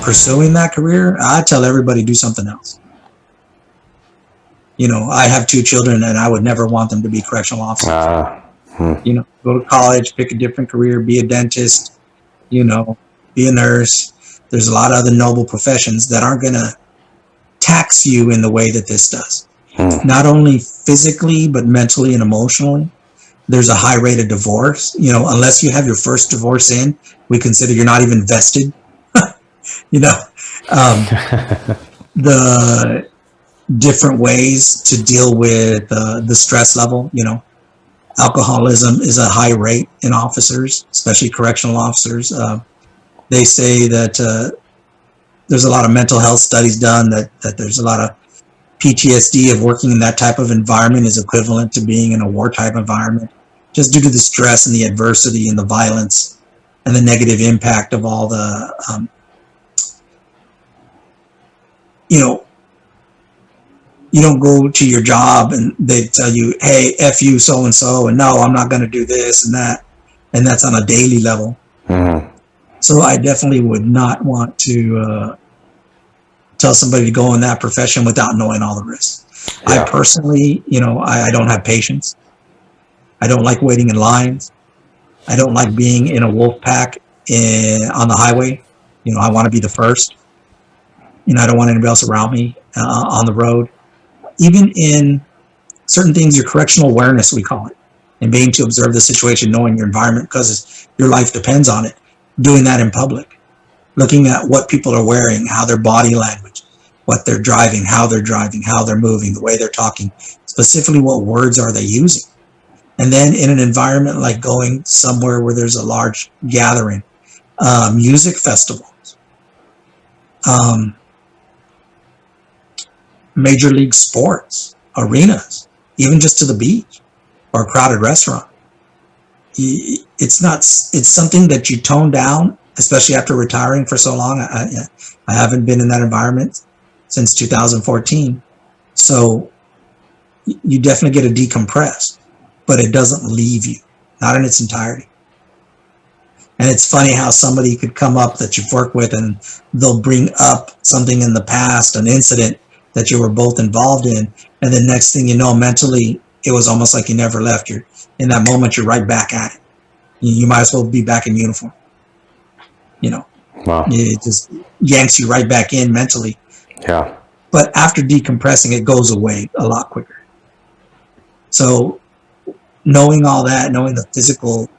pursuing that career, I tell everybody do something else. You know, I have 2 children, and I would never want them to be correctional officers. You know, go to college, pick a different career, be a dentist, you know, be a nurse. There's a lot of other noble professions that aren't going to tax you in the way that this does. Not only physically, but mentally and emotionally. There's a high rate of divorce. You know, unless you have your first divorce in, we consider you're not even vested. You know, the different ways to deal with the stress level, you know. Alcoholism is a high rate in officers, especially correctional officers. They say that there's a lot of mental health studies done that there's a lot of PTSD of working in that type of environment is equivalent to being in a war type environment, just due to the stress and the adversity and the violence and the negative impact of all the, you know, you don't go to your job and they tell you, hey, F you so-and-so, and no, I'm not going to do this and that. And that's on a daily level. So I definitely would not want to tell somebody to go in that profession without knowing all the risks. I personally, you know, I don't have patience. I don't like waiting in lines. I don't like being in a wolf pack on the highway. You know, I want to be the first. You know, I don't want anybody else around me on the road. Even in certain things, your correctional awareness, we call it, and being to observe the situation, knowing your environment because your life depends on it. Doing that in public, looking at what people are wearing, how their body language, what they're driving, how they're moving, the way they're talking, specifically what words are they using. And then in an environment like going somewhere where there's a large gathering, music festivals, major league sports, arenas, even just to the beach or a crowded restaurant. It's something that you tone down, especially after retiring for so long. I haven't been in that environment since 2014. So you definitely get a decompress, but it doesn't leave you, not in its entirety. And it's funny how somebody could come up that you've worked with and they'll bring up something in the past, an incident that you were both involved in. And the next thing you know, mentally, it was almost like you never left. You're in that moment, you're right back at it. You might as well be back in uniform. You know, wow. It just yanks you right back in mentally. Yeah. But after decompressing, it goes away a lot quicker. So knowing all that, knowing the physical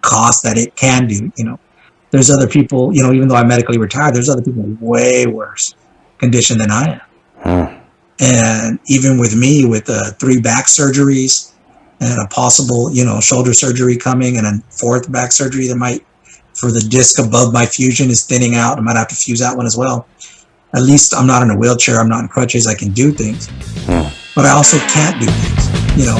cost that it can do, you know, there's other people, you know, even though I'm medically retired, there's other people in way worse condition than I am. And even with me, with 3 back surgeries and a possible, you know, shoulder surgery coming and a 4th back surgery that might, for the disc above my fusion is thinning out. I might have to fuse that one as well. At least I'm not in a wheelchair. I'm not in crutches. I can do things, but I also can't do things. You know,